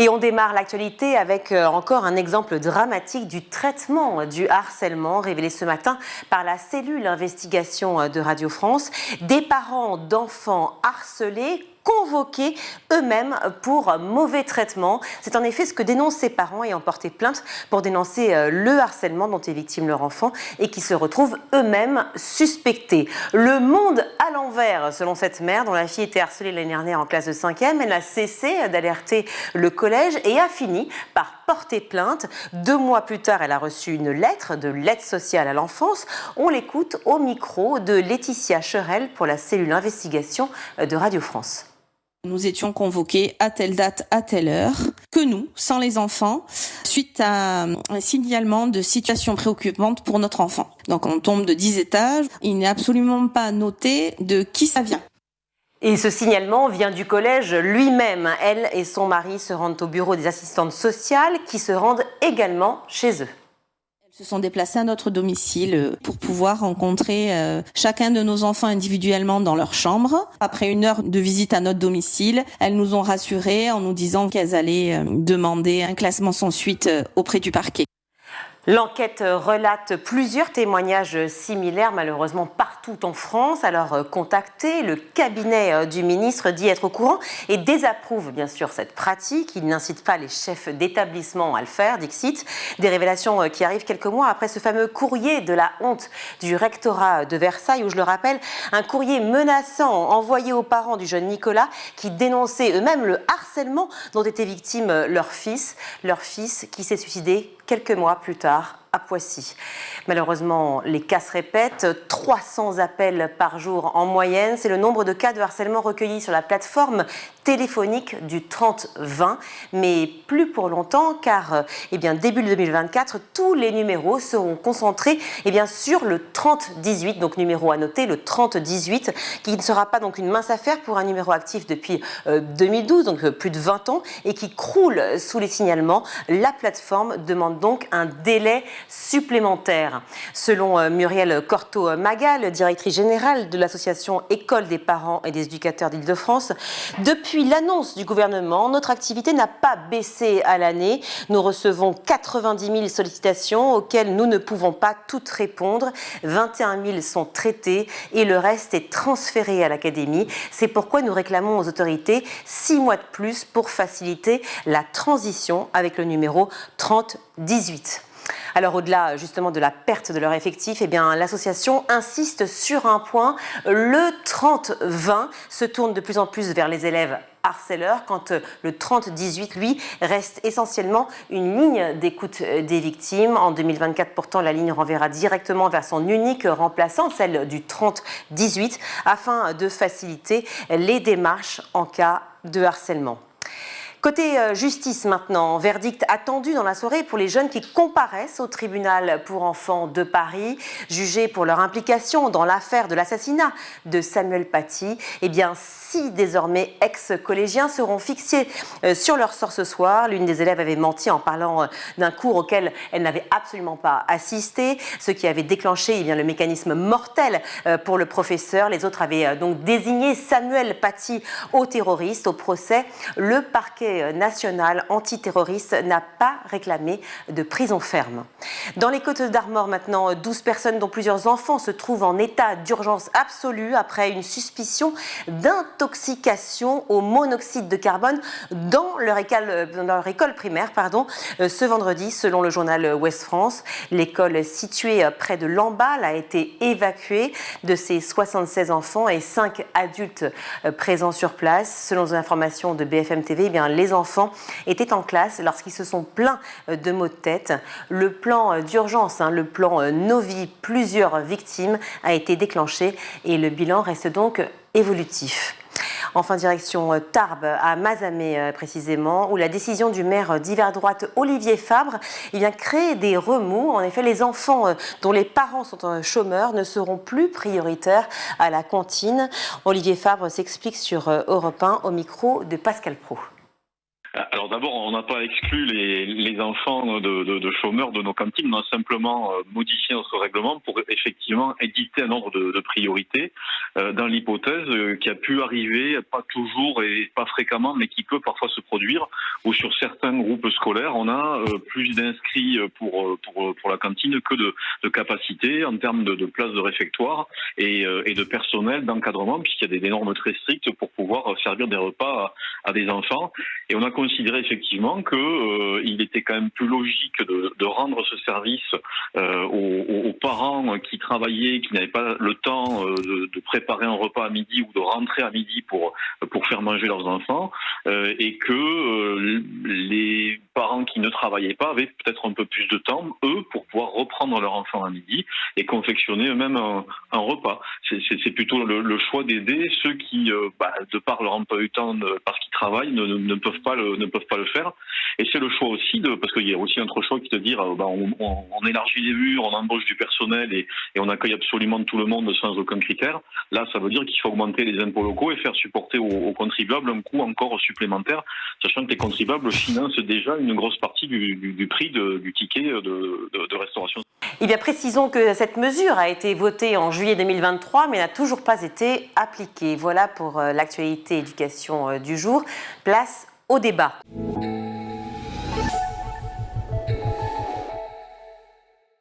Et on démarre l'actualité avec encore un exemple dramatique du traitement du harcèlement révélé ce matin par la cellule investigation de Radio France. Des parents d'enfants harcelés convoqués eux-mêmes pour mauvais traitement. C'est en effet ce que dénoncent ces parents ayant porté plainte pour dénoncer le harcèlement dont est victime leur enfant et qui se retrouvent eux-mêmes suspectés. Le monde à l'envers, selon cette mère dont la fille était harcelée l'année dernière en classe de 5e. Elle a cessé d'alerter le collège et a fini par porter plainte. 2 mois plus tard, elle a reçu une lettre de l'aide sociale à l'enfance. On l'écoute au micro de Laetitia Cherel pour la cellule investigation de Radio France. Nous étions convoqués à telle date, à telle heure, que nous, sans les enfants, suite à un signalement de situation préoccupante pour notre enfant. Donc on tombe de 10 étages, il n'est absolument pas noté de qui ça vient. Et ce signalement vient du collège lui-même. Elle et son mari se rendent au bureau des assistantes sociales qui se rendent également chez eux. Se sont déplacés à notre domicile pour pouvoir rencontrer chacun de nos enfants individuellement dans leur chambre. Après 1 heure de visite à notre domicile, elles nous ont rassurés en nous disant qu'elles allaient demander un classement sans suite auprès du parquet. L'enquête relate plusieurs témoignages similaires, malheureusement partout en France. Alors contacté, le cabinet du ministre dit être au courant et désapprouve bien sûr cette pratique. Il n'incite pas les chefs d'établissement à le faire, dixit. Des révélations qui arrivent quelques mois après ce fameux courrier de la honte du rectorat de Versailles, où je le rappelle, un courrier menaçant envoyé aux parents du jeune Nicolas qui dénonçaient eux-mêmes le harcèlement dont était victime leur fils qui s'est suicidé quelques mois plus tard à Poissy. Malheureusement, les cas se répètent, 300 appels par jour en moyenne. C'est le nombre de cas de harcèlement recueillis sur la plateforme téléphonique du 30-20, mais plus pour longtemps car début 2024, tous les numéros seront concentrés sur le 30-18, donc numéro à noter, le 30-18, qui ne sera pas donc une mince affaire pour un numéro actif depuis 2012, donc plus de 20 ans, et qui croule sous les signalements. La plateforme demande donc un délai supplémentaire. Selon Muriel Cortot-Magal, directrice générale de l'association École des parents et des éducateurs d'Île-de-France, depuis l'annonce du gouvernement, notre activité n'a pas baissé à l'année. Nous recevons 90 000 sollicitations auxquelles nous ne pouvons pas toutes répondre. 21 000 sont traitées et le reste est transféré à l'académie. C'est pourquoi nous réclamons aux autorités 6 mois de plus pour faciliter la transition avec le numéro 30-18. Alors au-delà justement de la perte de leur effectif, l'association insiste sur un point, le 30-20 se tourne de plus en plus vers les élèves harceleurs, quand le 30-18, lui, reste essentiellement une ligne d'écoute des victimes. En 2024, pourtant, la ligne renverra directement vers son unique remplaçant, celle du 30-18, afin de faciliter les démarches en cas de harcèlement. Côté justice maintenant, verdict attendu dans la soirée pour les jeunes qui comparaissent au tribunal pour enfants de Paris, jugés pour leur implication dans l'affaire de l'assassinat de Samuel Paty. 6 désormais ex-collégiens seront fixés sur leur sort ce soir. L'une des élèves avait menti en parlant d'un cours auquel elle n'avait absolument pas assisté, ce qui avait déclenché le mécanisme mortel pour le professeur. Les autres avaient donc désigné Samuel Paty au terroriste. Au procès, le parquet national antiterroriste n'a pas réclamé de prison ferme. Dans les Côtes d'Armor maintenant, 12 personnes dont plusieurs enfants se trouvent en état d'urgence absolue après une suspicion d'intoxication au monoxyde de carbone dans leur école primaire. Ce vendredi, selon le journal Ouest France, l'école située près de Lamballe a été évacuée de ses 76 enfants et 5 adultes présents sur place. Selon les informations de BFM TV, les enfants étaient en classe lorsqu'ils se sont plaints de maux de tête. Le plan d'urgence, le plan Novi, plusieurs victimes, a été déclenché et le bilan reste donc évolutif. Enfin, direction Tarbes, à Mazamet précisément, où la décision du maire d'hiver droite Olivier Fabre crée des remous. En effet, les enfants dont les parents sont chômeurs ne seront plus prioritaires à la cantine. Olivier Fabre s'explique sur Europe 1 au micro de Pascal Praud. Alors d'abord, on n'a pas exclu les enfants de chômeurs de nos cantines, on a simplement modifié notre règlement pour effectivement éditer un ordre de priorité dans l'hypothèse qui a pu arriver, pas toujours et pas fréquemment, mais qui peut parfois se produire, où sur certains groupes scolaires, on a plus d'inscrits pour la cantine que de capacité en termes de places de réfectoire et de personnel d'encadrement, puisqu'il y a des normes très strictes pour pouvoir servir des repas à des enfants. Et on a considéré effectivement qu'il était quand même plus logique de rendre ce service aux parents qui travaillaient, qui n'avaient pas le temps de préparer un repas à midi ou de rentrer à midi pour faire manger leurs enfants, et que les parents qui ne travaillaient pas avaient peut-être un peu plus de temps, eux, pour pouvoir reprendre leur enfant à midi et confectionner eux-mêmes un repas. C'est plutôt le choix d'aider ceux qui, de par leur emploi du temps, parce qu'ils travaillent, ne peuvent pas le faire. Et c'est le choix aussi parce qu'il y a aussi un autre choix qui est de dire on élargit les murs, on embauche du personnel et on accueille absolument tout le monde sans aucun critère. Là, ça veut dire qu'il faut augmenter les impôts locaux et faire supporter aux contribuables un coût encore supplémentaire, sachant que les contribuables financent déjà une grosse partie du prix du ticket de restauration. Eh bien, précisons que cette mesure a été votée en juillet 2023, mais n'a toujours pas été appliquée. Voilà pour l'actualité éducation du jour. Place au débat.